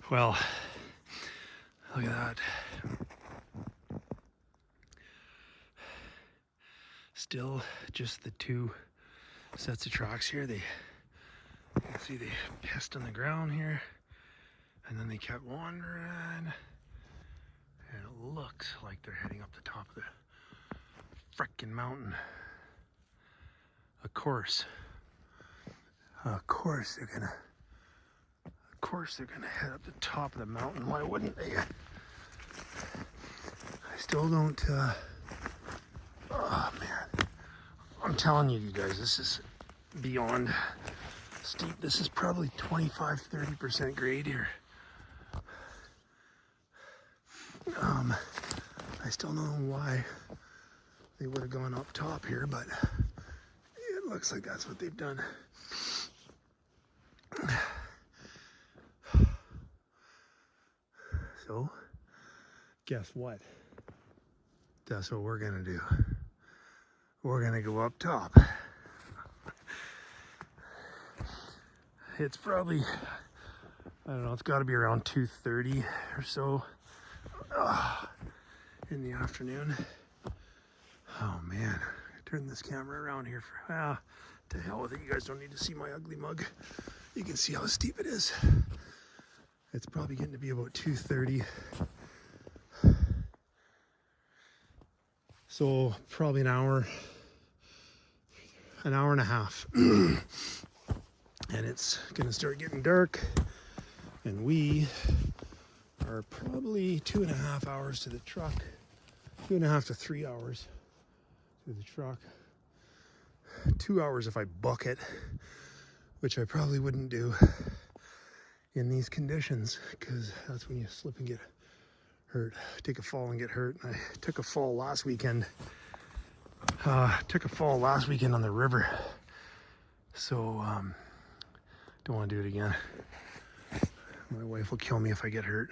Well, look at that. Still just the two sets of tracks here. You can see they pissed on the ground here, and then they kept wandering, and it looks like they're heading up the top of the frickin' mountain. Of course they're gonna head up the top of the mountain. Why wouldn't they? I still don't, oh man. I'm telling you guys, this is beyond steep. This is probably 25-30% grade here. I still don't know why they would have gone up top here, but it looks like that's what they've done. So, guess what? That's what we're gonna do. We're gonna go up top. It's probably, I don't know, it's gotta be around 2:30 or so in the afternoon. Oh man, turn this camera around here for, to hell with it. You guys don't need to see my ugly mug. You can see how steep it is. It's probably getting to be about 2:30. So probably an hour and a half. And it's gonna start getting dark, and we are probably 2.5 hours to the truck. 2.5 to 3 hours to the truck. 2 hours if I book it, which I probably wouldn't do in these conditions, because that's when you slip and get hurt, take a fall and get hurt. And I took a fall last weekend. Took a fall last weekend on the river, so don't want to do it again. My wife will kill me if I get hurt.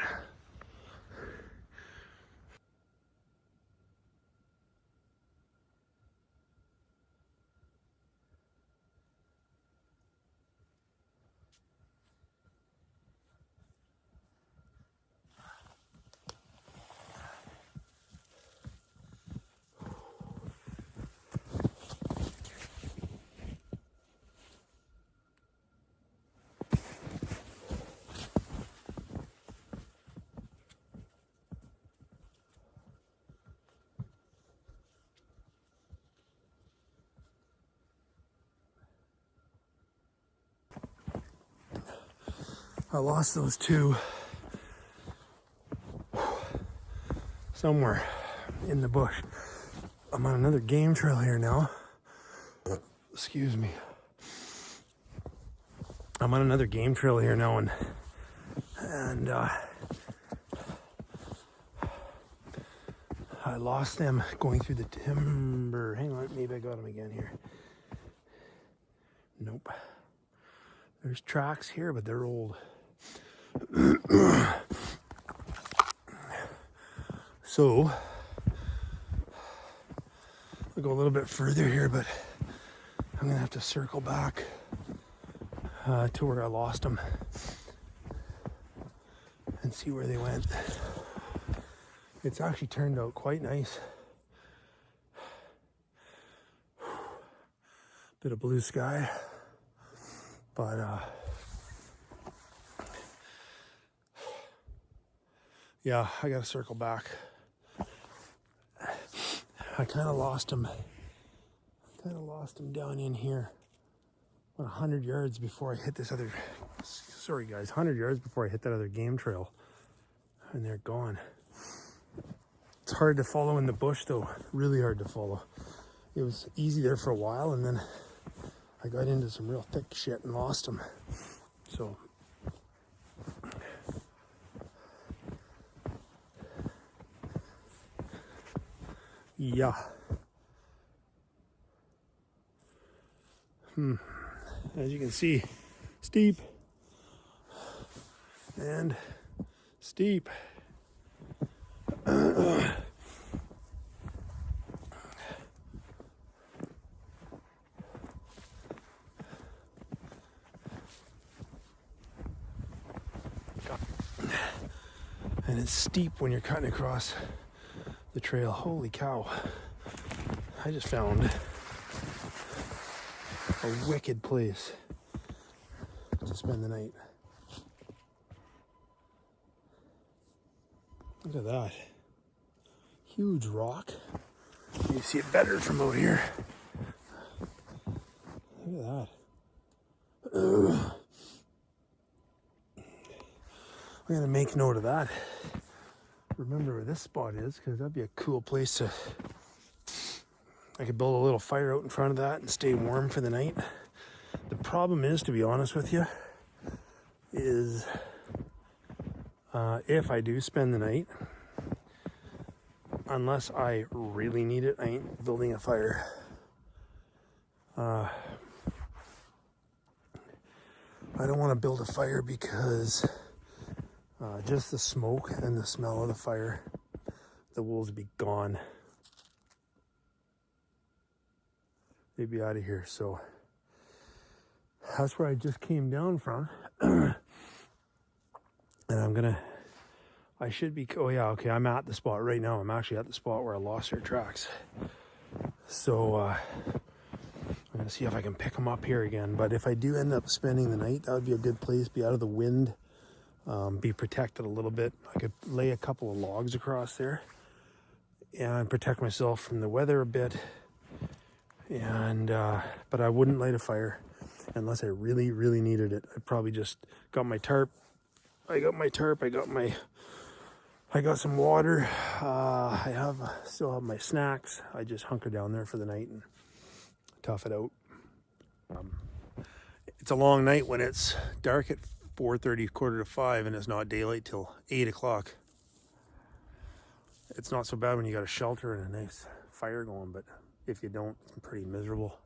I lost those two somewhere in the bush. I'm on another game trail here now. Excuse me. I'm on another game trail here now, and I lost them going through the timber. Hang on, maybe I got them again here. Nope. There's tracks here, but they're old. So I'll go a little bit further here, but I'm gonna have to circle back to where I lost them and see where they went. It's actually turned out quite nice. Bit of blue sky, but yeah, I gotta circle back. I kind of lost them down in here. About 100 yards before I hit this other, sorry guys, 100 yards before I hit that other game trail, and they're gone. It's hard to follow in the bush though, really hard to follow. It was easy there for a while, and then I got into some real thick shit and lost them. So yeah. As you can see, steep and steep. And it's steep when you're cutting across the trail. Holy cow. I just found a wicked place to spend the night. Look at that. Huge rock. You see it better from out here. Look at that. I'm gonna make note of that. Remember where this spot is, because that'd be a cool place to. I could build a little fire out in front of that and stay warm for the night. The problem is, to be honest with you, is if I do spend the night, unless I really need it, I ain't building a fire. I don't want to build a fire because just the smoke and the smell of the fire, the wolves would be gone. They'd be out of here. So that's where I just came down from. And I should be, oh yeah, okay, I'm at the spot right now. I'm actually at the spot where I lost their tracks. So I'm gonna see if I can pick them up here again. But if I do end up spending the night, that would be a good place, be out of the wind, be protected a little bit. I could lay a couple of logs across there and protect myself from the weather a bit. And but I wouldn't light a fire unless I really, really needed it. I probably just got my tarp. I got some water. I still have my snacks. I just hunker down there for the night and tough it out. It's a long night when it's dark at 4:30, 4:45, and it's not daylight till 8 o'clock. It's not so bad when you got a shelter and a nice fire going, but if you don't, it's pretty miserable.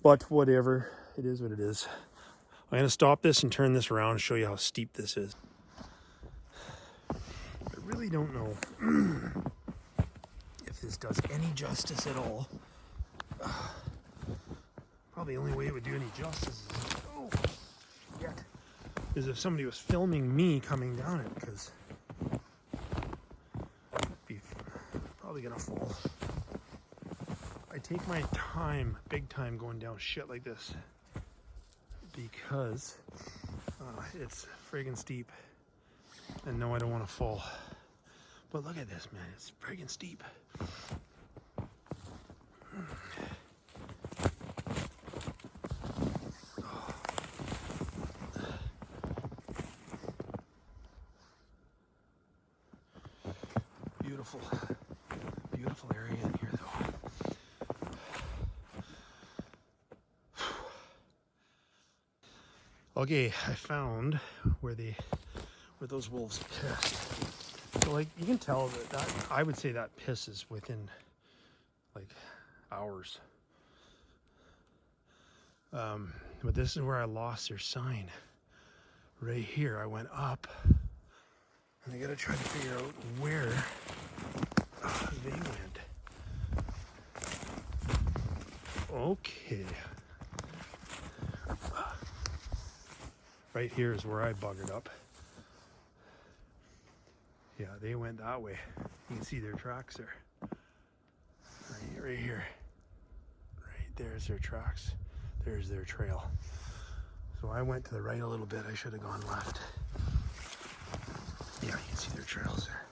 But whatever, it is what it is. I'm going to stop this and turn this around and show you how steep this is. I really don't know if this does any justice at all. Probably the only way it would do any justice is if somebody was filming me coming down it, because I'd be probably going to fall. I take my time, big time, going down shit like this because it's friggin' steep, and no, I don't want to fall. But look at this, man, it's friggin' steep. Beautiful, beautiful area in here, though. Okay, I found where those wolves pissed. So like you can tell that I would say that piss is within like hours. But this is where I lost their sign. Right here, I went up, and I gotta try to figure out where they went. Okay. Right here is where I buggered up. Yeah, they went that way. You can see their tracks there. Right here. Right there's their tracks. There's their trail. So I went to the right a little bit. I should have gone left. Yeah, you can see their trails there.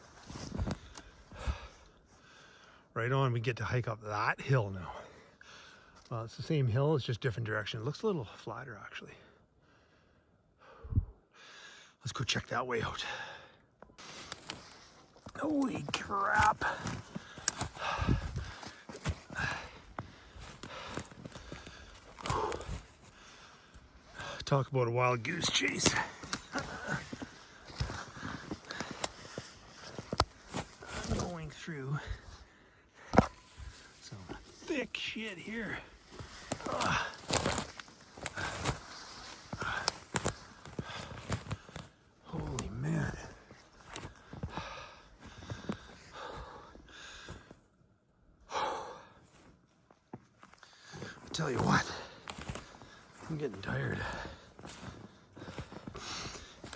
Right on, we get to hike up that hill now. It's the same hill, it's just different direction. It looks a little flatter, actually. Let's go check that way out. Holy crap. Talk about a wild goose chase. I'm going through some thick shit here. Holy man. I tell you what, I'm getting tired.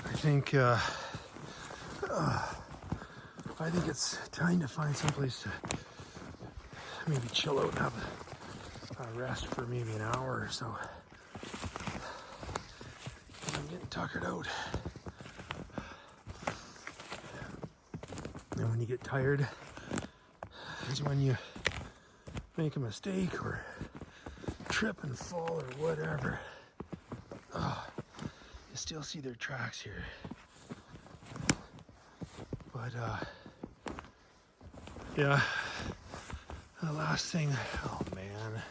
I think I think it's time to find someplace to maybe chill out and have a rest for maybe an hour or so. I'm getting tuckered out. And when you get tired, is when you make a mistake or trip and fall or whatever. You still see their tracks here. But yeah, the last thing, oh man.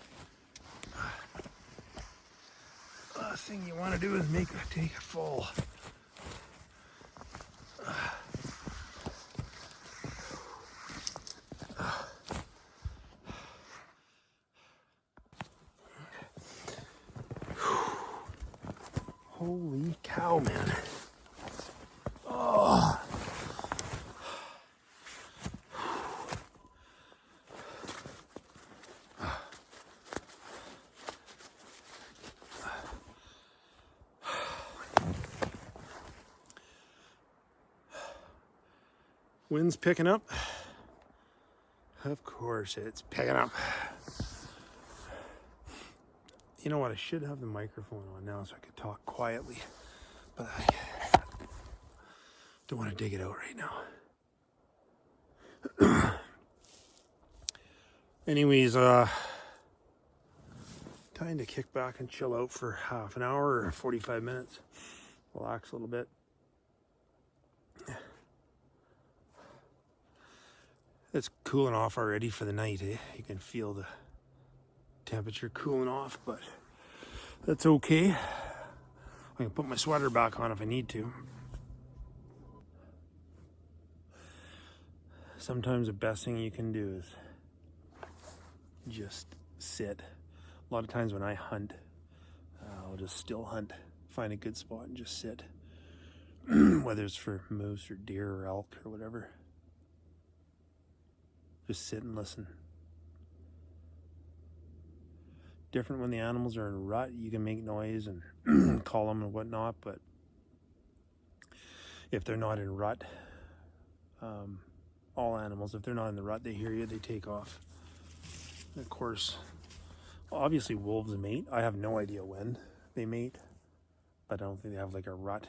Last thing you want to do is take a fall. Holy cow, man. Oh. Wind's picking up. Of course it's picking up. You know what? I should have the microphone on now so I could talk quietly, but I don't want to dig it out right now. Anyways, time to kick back and chill out for half an hour or 45 minutes. Relax a little bit. It's cooling off already for the night, eh? You can feel the temperature cooling off, but that's okay. I can put my sweater back on if I need to. Sometimes the best thing you can do is just sit. A lot of times when I hunt, I'll just still hunt, find a good spot and just sit. Whether it's for moose or deer or elk or whatever. Just sit and listen. Different when the animals are in a rut, you can make noise and call them and whatnot, but if they're not in rut, all animals, if they're not in the rut, they hear you, they take off. And of course, obviously wolves mate. I have no idea when they mate, but I don't think they have like a rut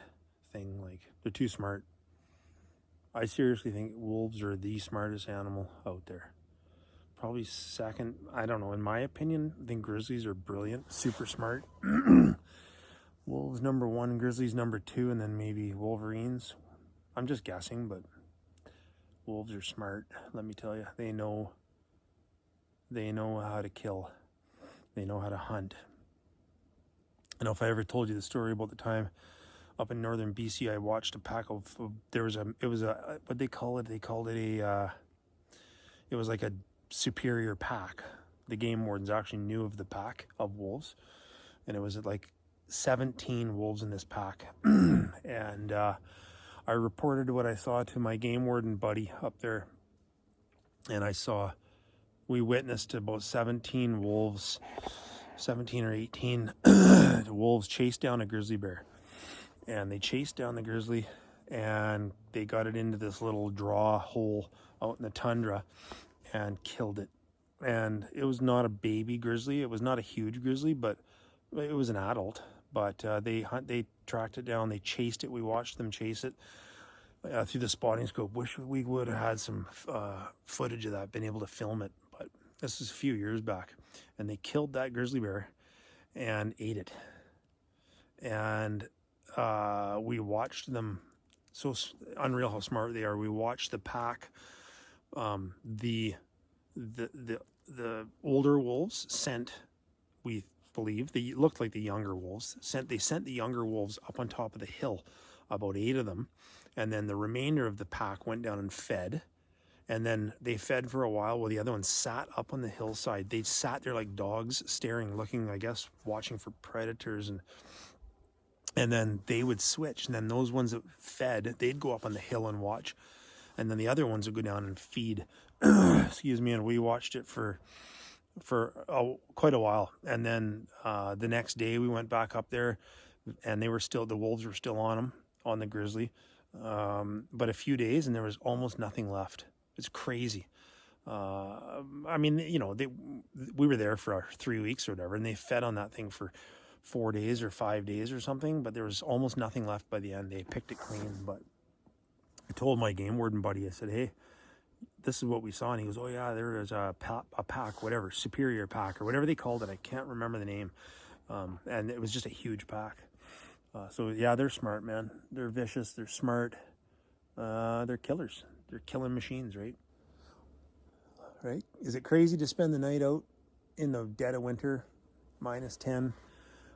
thing. Like, they're too smart. I seriously think wolves are the smartest animal out there. Probably second, I don't know, in my opinion, I think grizzlies are brilliant, super smart. Wolves number one, grizzlies number two, and then maybe wolverines. I'm just guessing, but wolves are smart, let me tell you. They know how to kill. They know how to hunt. I know if I ever told you the story about the time up in northern BC, I watched a pack of, it was what they call it? They called it it was like a superior pack. The game wardens actually knew of the pack of wolves, and it was like 17 wolves in this pack. And I reported what I saw to my game warden buddy up there, and we witnessed about 17 wolves, 17 or 18 wolves chase down a grizzly bear. And they chased down the grizzly, and they got it into this little draw hole out in the tundra and killed it. And it was not a baby grizzly. It was not a huge grizzly, but it was an adult. But they tracked it down. They chased it. We watched them chase it through the spotting scope. Wish we would have had some footage of that, been able to film it. But this is a few years back. And they killed that grizzly bear and ate it. And we watched them. So unreal how smart they are. We watched the pack. The older wolves sent, we believe, they looked like the younger wolves. They sent the younger wolves up on top of the hill, about 8 of them, and then the remainder of the pack went down and fed. And then they fed for a while while the other ones sat up on the hillside. They sat there like dogs, staring, looking, I guess, watching for predators, and then they would switch. And then those ones that fed, they'd go up on the hill and watch. And then the other ones would go down and feed. Excuse me. And we watched it for quite a while. And then the next day we went back up there, and the wolves were still on them, on the grizzly. but a few days and there was almost nothing left. It's crazy. I mean, you know, we were there for 3 weeks or whatever, and they fed on that thing for 4 days or 5 days or something, but there was almost nothing left by the end. They picked it clean. But I told my game warden buddy, I said, hey, this is what we saw. And he goes, oh yeah, there was a pack, whatever, superior pack or whatever they called it. I can't remember the name. And it was just a huge pack. So yeah, they're smart, man. They're vicious. They're smart. They're killers. They're killing machines, right? Right? Is it crazy to spend the night out in the dead of winter, -10,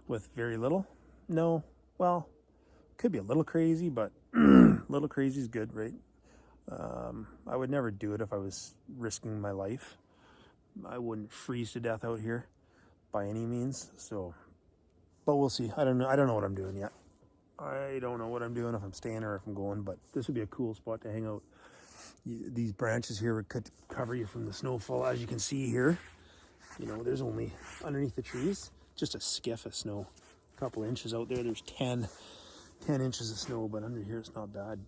with very little? No. Well, could be a little crazy, but a little crazy is good, right? I would never do it if I was risking my life. I wouldn't freeze to death out here by any means. So, but we'll see. I don't know. I don't know what I'm doing yet. I don't know what I'm doing, if I'm staying or if I'm going, but this would be a cool spot to hang out. These branches here would cover you from the snowfall. As you can see here, you know, there's only underneath the trees, just a skiff of snow. A couple inches out there, there's 10 inches of snow, but under here it's not bad.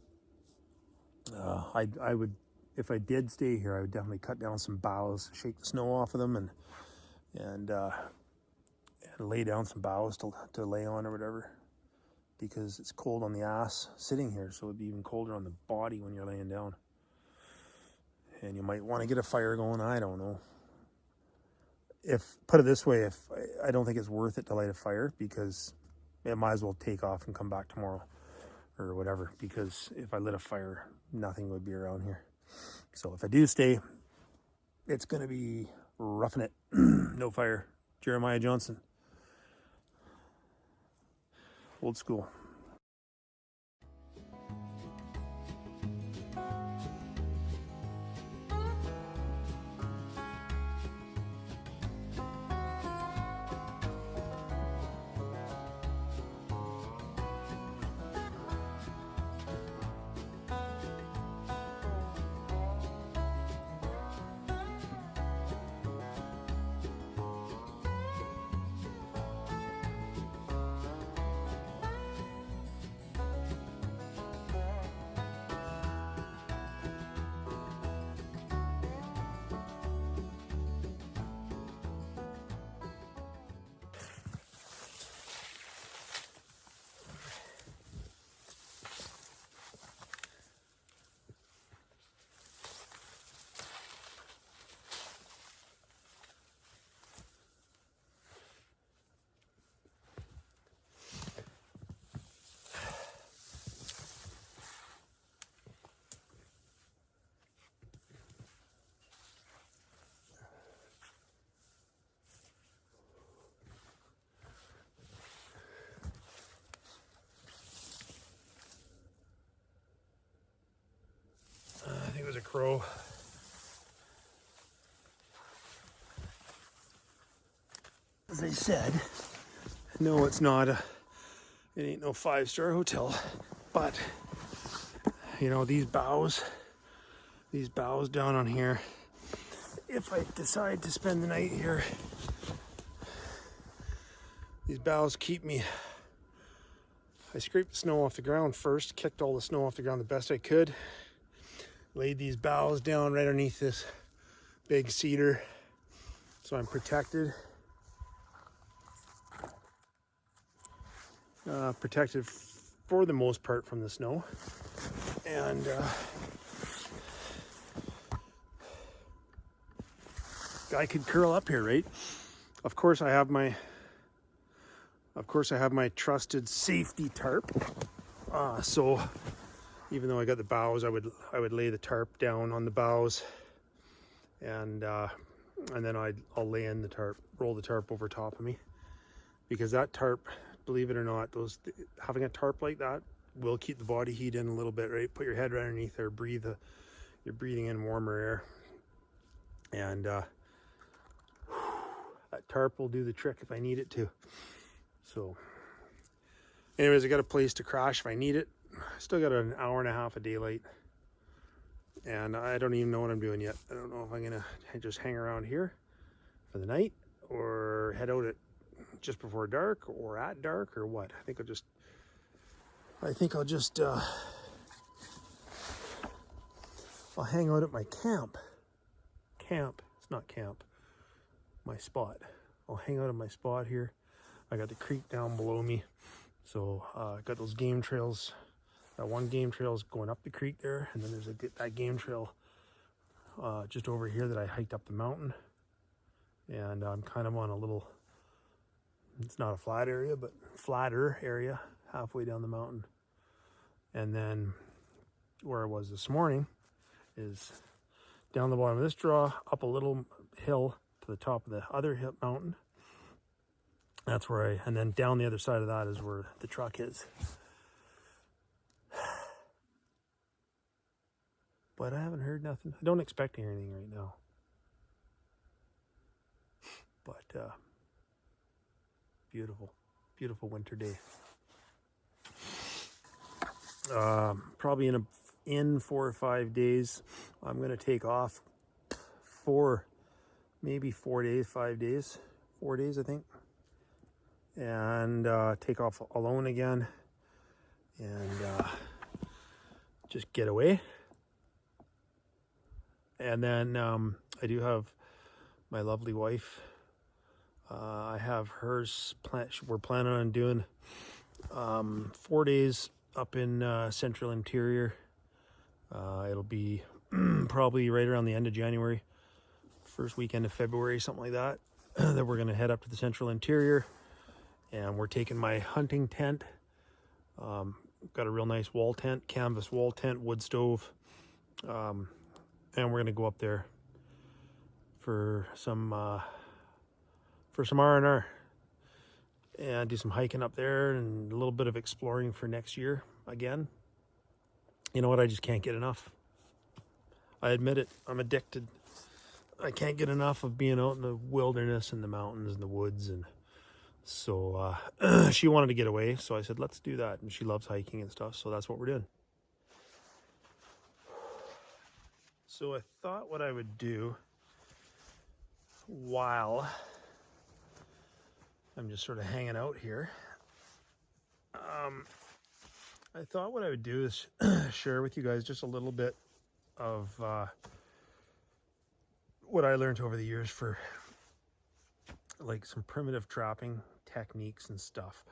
I would, if I did stay here, I would definitely cut down some boughs, shake the snow off of them, and lay down some boughs to lay on or whatever, because it's cold on the ass sitting here, so it'd be even colder on the body when you're laying down. And you might want to get a fire going. I don't know. Put it this way, I don't think it's worth it to light a fire, because it might as well take off and come back tomorrow or whatever, because if I lit a fire, nothing would be around here. So if I do stay, it's going to be roughing it. No fire. Jeremiah Johnson. Old school. I think it was a crow. As I said, no, it's not. It ain't no 5-star hotel, but you know, these boughs down on here, if I decide to spend the night here, these boughs keep me. I scraped the snow off the ground first, kicked all the snow off the ground the best I could, laid these boughs down right underneath this big cedar, so I'm protected. Protected for the most part from the snow, and I could curl up here, right? Of course I have my trusted safety tarp. So even though I got the boughs, I would lay the tarp down on the boughs, and then I'll lay in the tarp, roll the tarp over top of me, because that tarp, believe it or not, having a tarp like that will keep the body heat in a little bit, right? Put your head right underneath there, you're breathing in warmer air, and that tarp will do the trick if I need it to. So anyways, I got a place to crash if I need it. I still got an hour and a half of daylight, and I don't even know what I'm doing yet. I don't know if I'm gonna just hang around here for the night or head out at just before dark or at dark or what. I think I'll just I'll hang out at my camp. It's not camp. My spot. I'll hang out at my spot here. I got the creek down below me. So I got those game trails. That one game trail is going up the creek there. And then there's that game trail just over here that I hiked up the mountain. And I'm kind of on a little, it's not a flat area, but flatter area halfway down the mountain. And then where I was this morning is down the bottom of this draw, up a little hill to the top of the other mountain. That's where and then down the other side of that is where the truck is. But I haven't heard nothing. I don't expect to hear anything right now. But beautiful winter day. Probably in 4 or 5 days, I'm gonna take off maybe 4 days, 5 days, 4 days I think, and take off alone again, and just get away. And then I do have my lovely wife. I have hers. We're planning on doing 4 days up in central interior. It'll be probably right around the end of January, first weekend of February, something like that. That we're gonna head up to the central interior, and we're taking my hunting tent. Got a real nice wall tent, canvas wall tent, wood stove, and we're gonna go up there for some R&R and do some hiking up there and a little bit of exploring for next year again. You know what? I just can't get enough. I admit it. I'm addicted. I can't get enough of being out in the wilderness and the mountains and the woods. And so she wanted to get away. So I said, let's do that. And she loves hiking and stuff. So that's what we're doing. So I thought what I would do while I'm just sort of hanging out here, I thought what I would do is share with you guys just a little bit of what I learned over the years for like some primitive trapping techniques and stuff.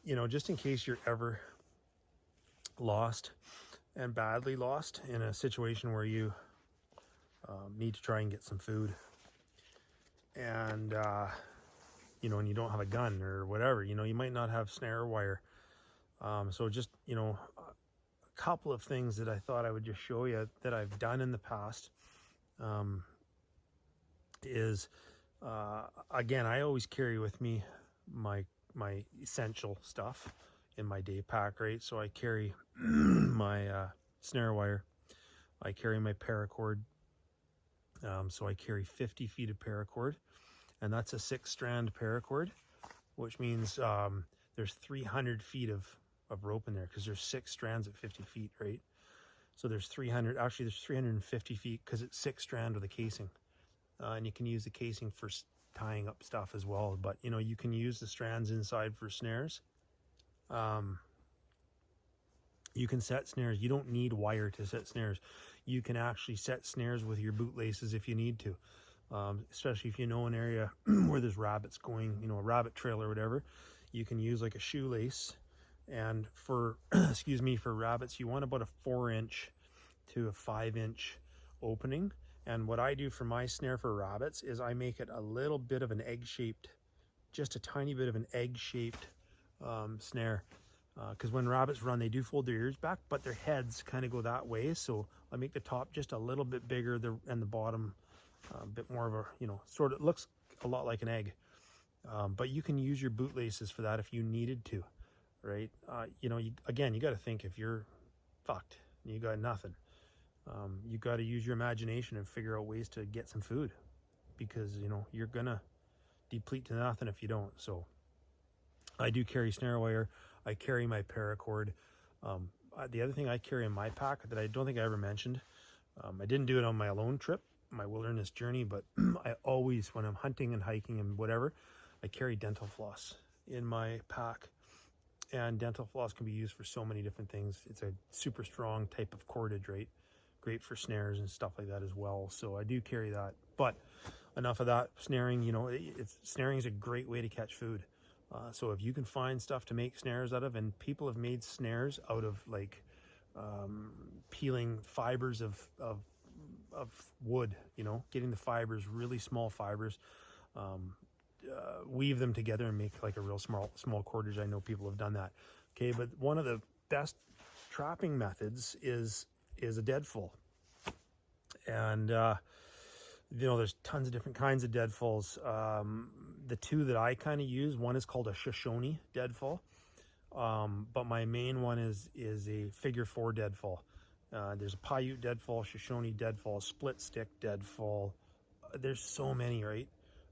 You know, just in case you're ever lost and badly lost in a situation where you need to try and get some food, and you know, and you don't have a gun or whatever, you know, you might not have snare wire. So just, you know, a couple of things that I thought I would just show you that I've done in the past is, again, I always carry with me my essential stuff in my day pack, right? So I carry my snare wire, I carry my paracord, so I carry 50 feet of paracord, and that's a 6-strand paracord, which means there's 300 feet of rope in there, because there's 6 strands at 50 feet, right? So there's 350 feet, because it's 6-strand with a casing, and you can use the casing for tying up stuff as well. But you know, you can use the strands inside for snares. You can set snares. You don't need wire to set snares. You can actually set snares with your bootlaces if you need to, especially if you know an area where there's rabbits going, you know, a rabbit trail or whatever. You can use like a shoelace. And for excuse me, for rabbits, you want about a 4-inch to a 5-inch opening. And what I do for my snare for rabbits is I make it a little bit of an egg-shaped, just a tiny bit of an egg-shaped snare. Because when rabbits run, they do fold their ears back, but their heads kind of go that way. So I make the top just a little bit bigger, and the bottom a bit more of a, you know, sort of looks a lot like an egg. But you can use your bootlaces for that if you needed to, right? You know, again, you got to think, if you're fucked and you got nothing, you got to use your imagination and figure out ways to get some food, because, you know, you're going to deplete to nothing if you don't. So I do carry snare wire. I carry my paracord. The other thing I carry in my pack that I don't think I ever mentioned, I didn't do it on my alone trip, my wilderness journey, but I always, when I'm hunting and hiking and whatever, I carry dental floss in my pack. And dental floss can be used for so many different things. It's a super strong type of cordage, right? great for snares and stuff like that as well. So I do carry that. But enough of that. Snaring, you know, snaring is a great way to catch food. So if you can find stuff to make snares out of, and people have made snares out of like peeling fibers of wood, you know, getting the fibers, really small fibers, weave them together and make like a real small cordage. I know people have done that. Okay, but one of the best trapping methods is a deadfall. And you know, there's tons of different kinds of deadfalls. The two that I kind of use, one is called a Shoshone deadfall, but my main one is a figure 4 deadfall. There's a Paiute deadfall, Shoshone deadfall, split stick deadfall. There's so many, right?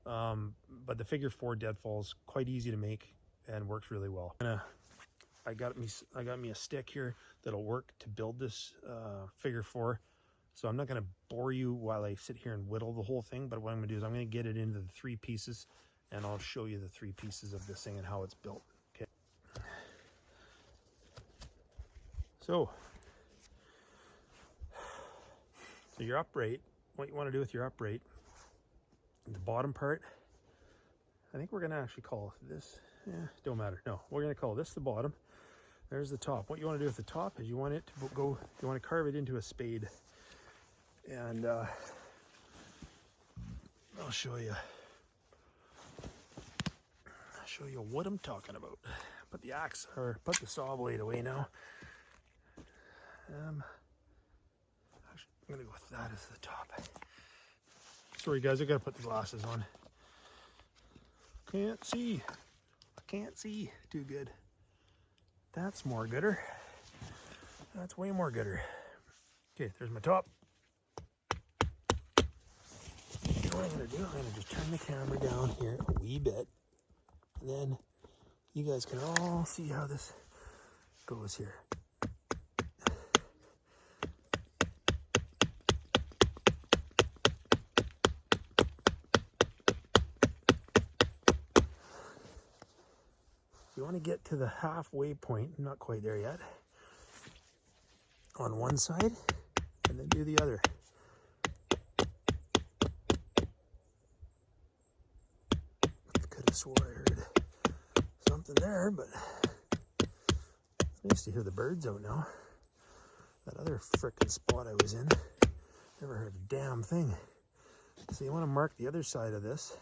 But the figure 4 deadfall is quite easy to make and works really well. I got me a stick here that'll work to build this figure 4. So I'm not going to bore you while I sit here and whittle the whole thing, but what I'm going to do is I'm going to get it into the 3 pieces, and I'll show you the 3 pieces of this thing and how it's built. Okay. So your upright, what you want to do with your upright, the bottom part, I think we're going to actually call this, don't matter. No, we're going to call this the bottom. There's the top. What you want to do with the top is you want it to go, you want to carve it into a spade. And I'll show you what I'm talking about. Put the axe, or put the saw blade away now. Actually, I'm gonna go with that as the top. Sorry guys, I gotta put the glasses on. Can't see. I can't see too good. That's more gooder. That's way more gooder. Okay, there's my top. What I'm going to do, I'm going to just turn the camera down here a wee bit, and then you guys can all see how this goes here. You want to get to the halfway point, not quite there yet, on one side, and then do the other. Swore I heard something there, but it's nice to hear the birds out now. That other frickin' spot I was in, never heard a damn thing. So you want to mark the other side of this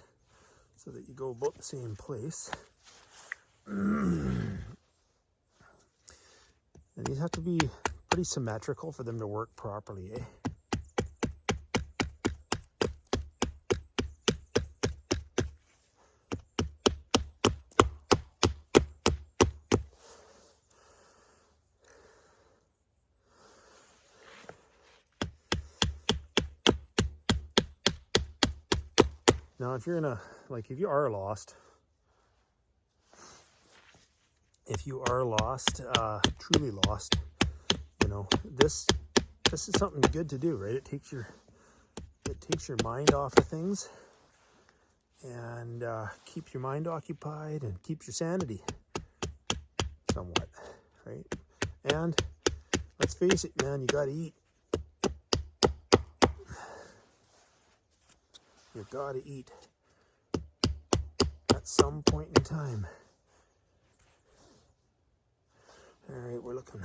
so that you go about the same place. And these have to be pretty symmetrical for them to work properly, eh? Now, if you're in if you are lost, truly lost, you know, this is something good to do, right? It takes your mind off of things and keeps your mind occupied and keeps your sanity somewhat, right? And let's face it, man, you got to eat. You gotta eat at some point in time. All right, we're looking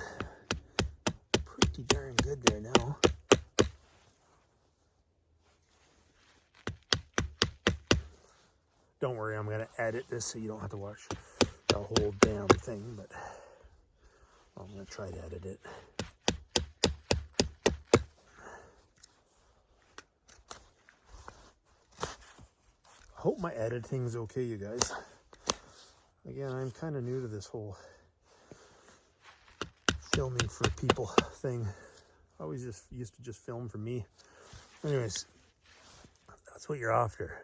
pretty darn good there now. Don't worry, I'm gonna edit this so you don't have to watch the whole damn thing, but I'm gonna try to edit it. Hope my editing's okay, you guys. Again, I'm kind of new to this whole filming for people thing. I always just used to just film for me. Anyways, that's what you're after,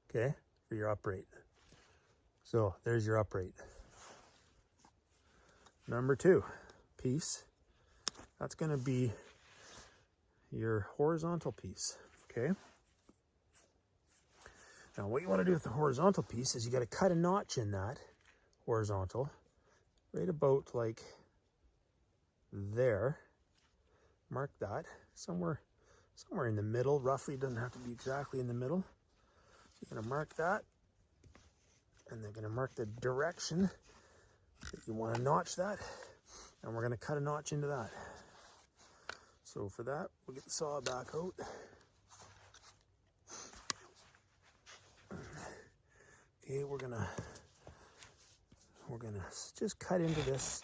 okay, for your upright. So there's your upright. Number 2 piece, that's going to be your horizontal piece, okay? Now, what you want to do with the horizontal piece is you got to cut a notch in that horizontal, right about like there. Mark that. somewhere in the middle, roughly. It doesn't have to be exactly in the middle. So you're gonna mark that, and they're gonna mark the direction that you want to notch that, and we're gonna cut a notch into that. So for that, we'll get the saw back out. Okay, we're gonna just cut into this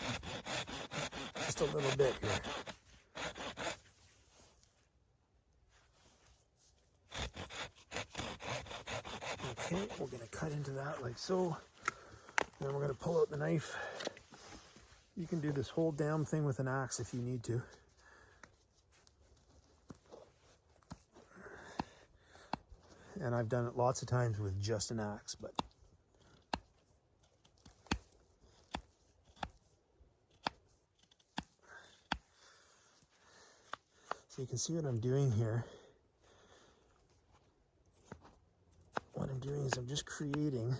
just a little bit here. Okay, we're gonna cut into that like so. Then we're gonna pull out the knife. You can do this whole damn thing with an axe if you need to. And I've done it lots of times with just an axe, but so you can see what I'm doing here. What I'm doing is I'm just creating,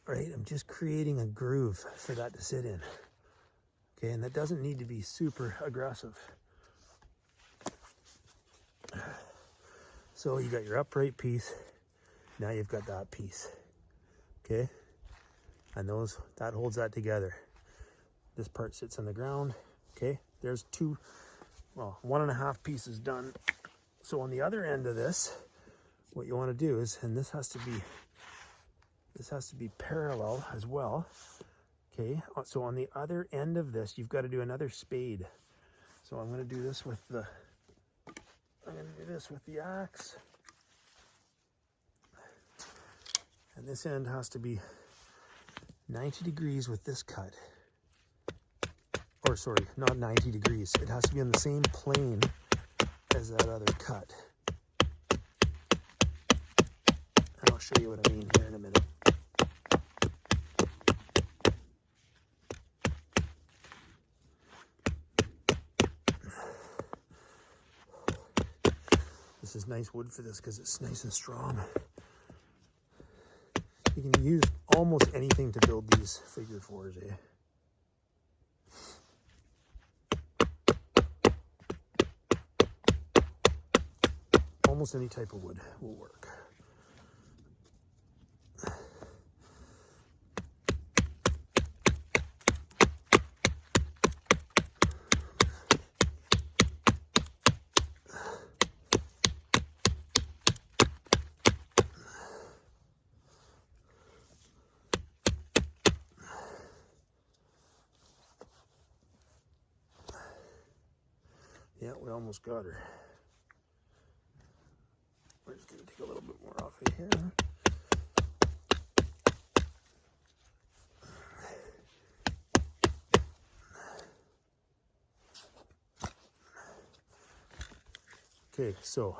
right? I'm just creating a groove for that to sit in. Okay, and that doesn't need to be super aggressive. So you got your upright piece, now you've got that piece, okay? And that holds that together. This part sits on the ground, okay? There's 1.5 pieces done. So on the other end of this, what you want to do is, and this has to be parallel as well, okay? So on the other end of this, you've got to do another spade. So I'm going to do this with the axe. And this end has to be 90 degrees with this cut. Or sorry, not 90 degrees. It has to be on the same plane as that other cut. And I'll show you what I mean here in a minute. This is nice wood for this because it's nice and strong. You can use almost anything to build these figure fours, eh? Almost any type of wood will work. Yeah, we almost got her. We're just going to take a little bit more off of here. Okay, so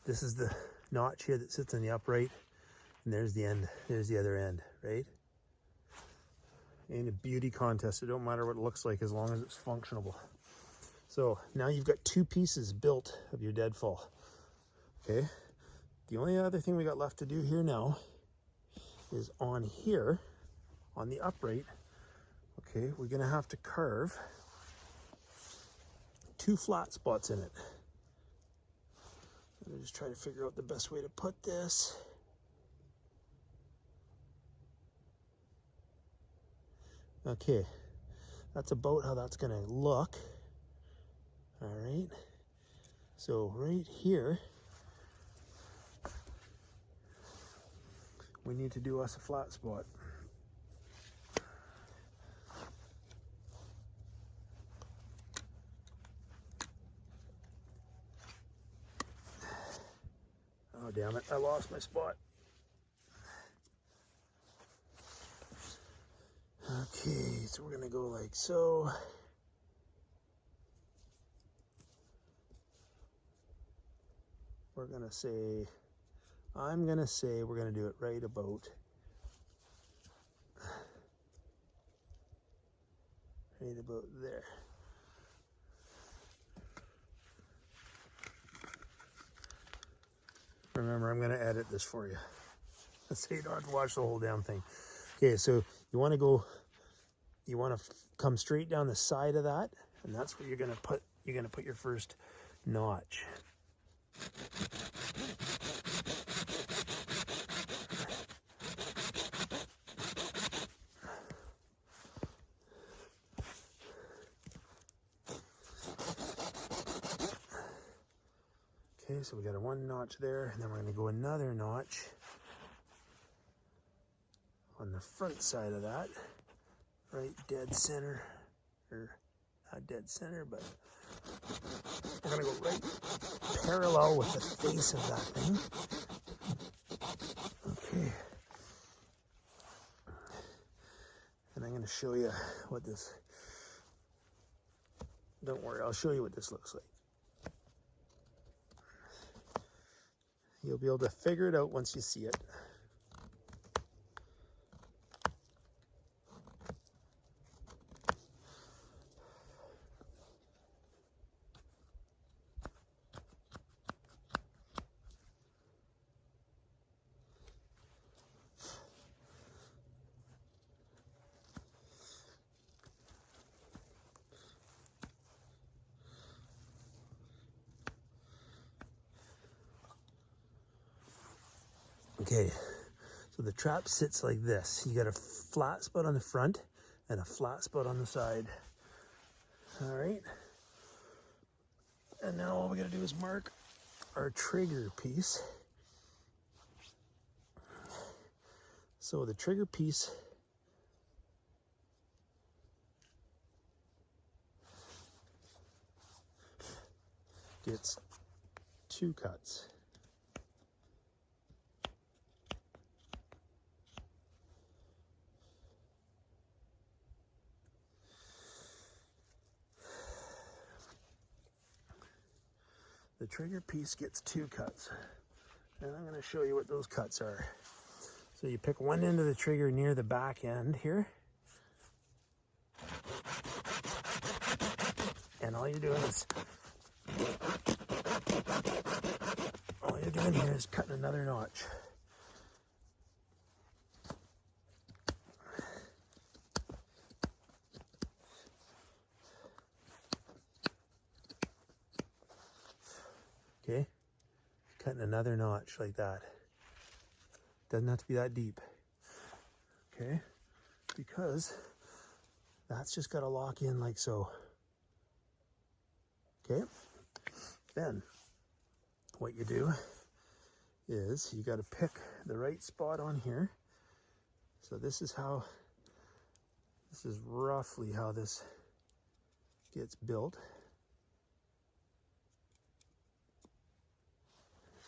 this is the notch here that sits on the upright, and there's the end, there's the other end, right? Ain't a beauty contest. It don't matter what it looks like as long as it's functional. So now you've got 2 pieces built of your deadfall. Okay, the only other thing we got left to do here now is on here, on the upright, okay, we're gonna have to carve 2 flat spots in it. Let me just try to figure out the best way to put this. Okay, that's about how that's gonna look. All right, so right here, we need to do us a flat spot. Oh, damn it, I lost my spot. Okay, so we're gonna go like so. We're gonna say, I'm gonna say we're gonna do it right about there. Remember, I'm gonna edit this for you, so you don't have to watch the whole damn thing. Okay, so you wanna come straight down the side of that, and that's where you're gonna put you're going to put your first notch. Okay, so we got a 1 notch there, and then we're going to go another notch on the front side of that, right dead center, or not dead center, but we're going to go right parallel with the face of that thing. Okay. And I'm going to show you what this, don't worry, I'll show you what this looks like. You'll be able to figure it out once you see it. Okay, so the trap sits like this. You got a flat spot on the front and a flat spot on the side. All right. And now all we gotta do is mark our trigger piece. So the trigger piece gets 2 cuts. The trigger piece gets 2 cuts. And I'm going to show you what those cuts are. So you pick one end of the trigger near the back end here. And all you're doing here is cutting another notch. Okay, cutting another notch like that. Doesn't have to be that deep. Okay, because that's just got to lock in like so. Okay, then what you do is you got to pick the right spot on here. So this is roughly how this gets built.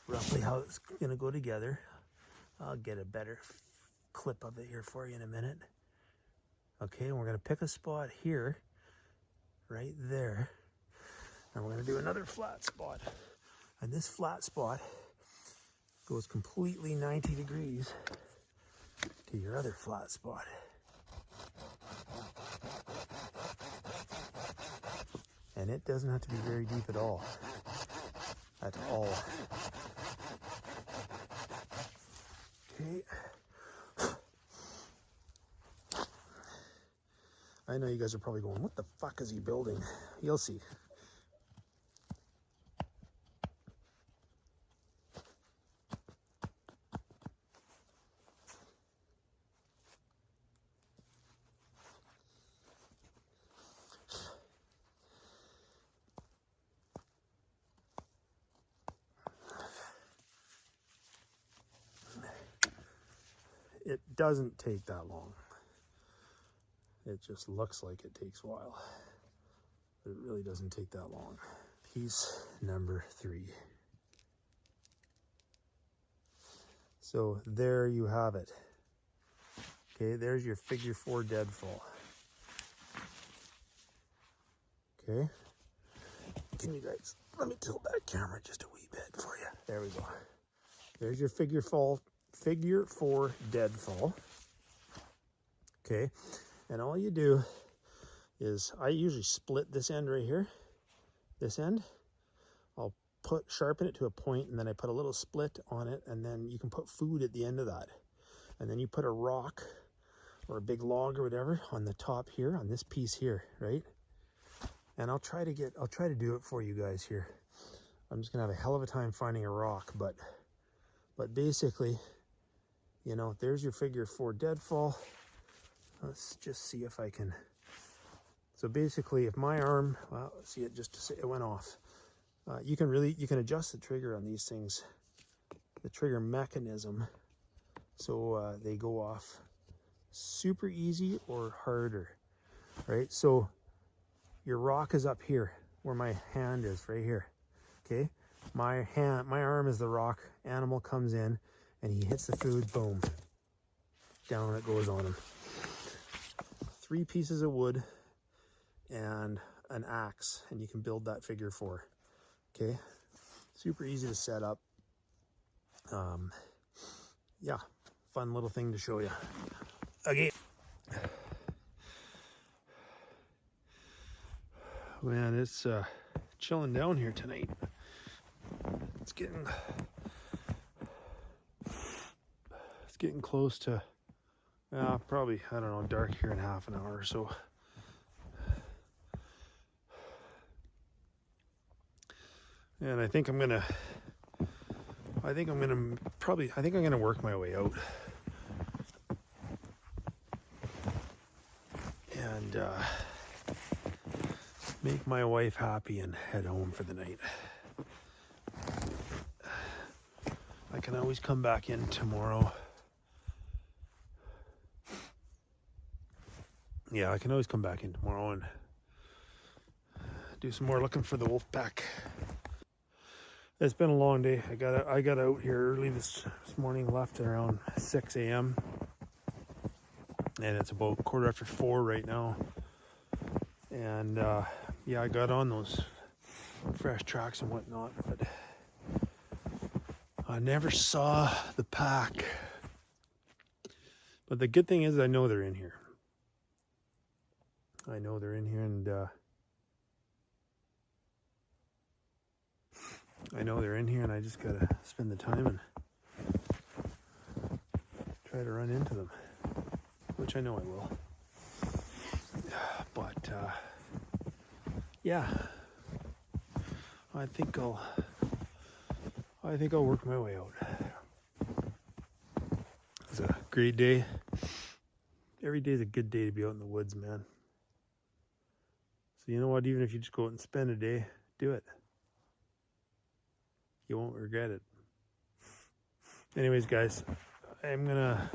Roughly how it's going to go together. I'll get a better clip of it here for you in a minute. Okay, and we're going to pick a spot here, right there. And we're going to do another flat spot. And this flat spot goes completely 90 degrees to your other flat spot. And it doesn't have to be very deep at all. At all. Okay. I know you guys are probably going, what the fuck is he building? You'll see. It doesn't take that long. It just looks like it takes a while, but it really doesn't take that long. Piece number 3. So there you have it. Okay, there's your figure 4 deadfall. Okay, can you guys, let me tilt that camera just a wee bit for you. There we go. There's your figure 4 deadfall. Okay, and all you do is, I usually split this end right here, this end. I'll sharpen it to a point, and then I put a little split on it, and then you can put food at the end of that. And then you put a rock or a big log or whatever on the top here, on this piece here, right? And I'll try to do it for you guys here. I'm just gonna have a hell of a time finding a rock, but basically, you know, there's your figure 4 deadfall. Let's just see if I can. So basically, if my arm, well, see it just it went off. You can adjust the trigger on these things, the trigger mechanism, so they go off super easy or harder, right? So your rock is up here where my hand is, right here. Okay, my arm is the rock. Animal comes in and he hits the food, boom, down it goes on him. 3 pieces of wood and an axe, and you can build that figure 4. Okay, super easy to set up. Yeah, fun little thing to show you. Okay. Man, it's chilling down here tonight. It's getting close to probably, I don't know, dark here in half an hour or so. And I think I'm gonna work my way out and make my wife happy and head home for the night. I can always come back in tomorrow. Yeah, I can always come back in tomorrow and do some more looking for the Wolfpack. It's been a long day. I got out here early this morning, left around 6 a.m. and it's about 4:15 right now. And yeah, I got on those fresh tracks and whatnot, but I never saw the pack. But the good thing is I know they're in here. I know they're in here, and I just gotta spend the time and try to run into them, which I know I will. But yeah, I think I'll work my way out. It's a great day. Every day is a good day to be out in the woods, man. So you know what? Even if you just go out and spend a day, do it. You won't regret it. Anyways, guys, I'm gonna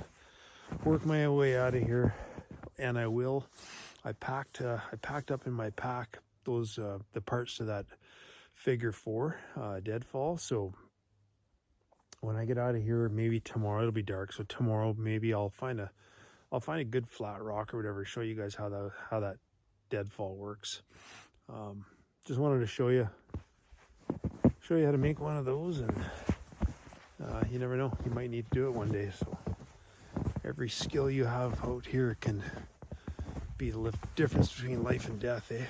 work my way out of here, and I will. I packed up in my pack those the parts to that figure 4 deadfall. So when I get out of here, maybe tomorrow, it'll be dark. So tomorrow maybe I'll find a good flat rock or whatever. Show you guys how that deadfall works. Just wanted to show you how to make one of those, and you never know, you might need to do it one day. So every skill you have out here can be the difference between life and death, eh?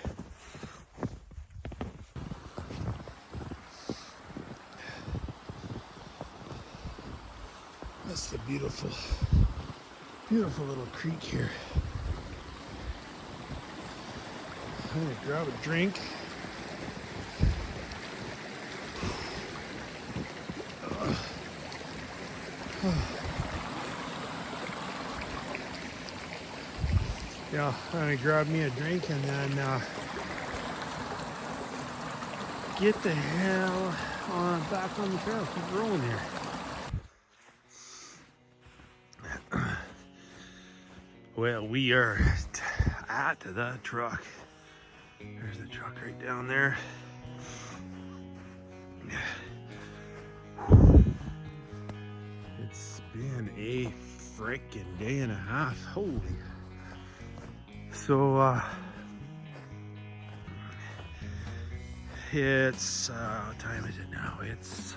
That's the beautiful little creek here. I'm gonna grab a drink. Yeah, I'm gonna grab me a drink and then get the hell back on the trail. Keep rolling here. Well, we are at the truck. There's the truck right down there. It's been a freaking day and a half. Holy. So, it's, what time is it now? It's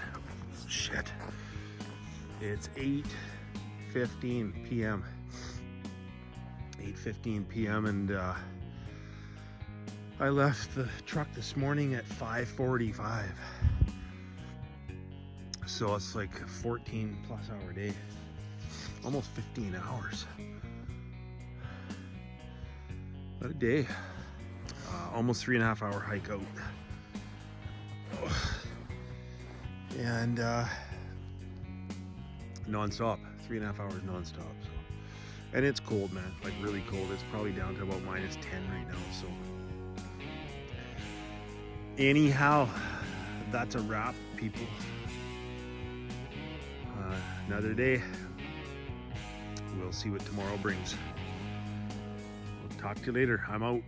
8:15 p.m. 8:15 p.m. and I left the truck this morning at 5:45. So it's like a 14 plus hour day. Almost 15 hours. What a day. almost 3.5 hour hike out. And non-stop, 3.5 hours non-stop. So. And it's cold, man, like really cold. It's probably down to about -10 right now. So anyhow, that's a wrap, people. Another day. We'll see what tomorrow brings. We'll talk to you later. I'm out.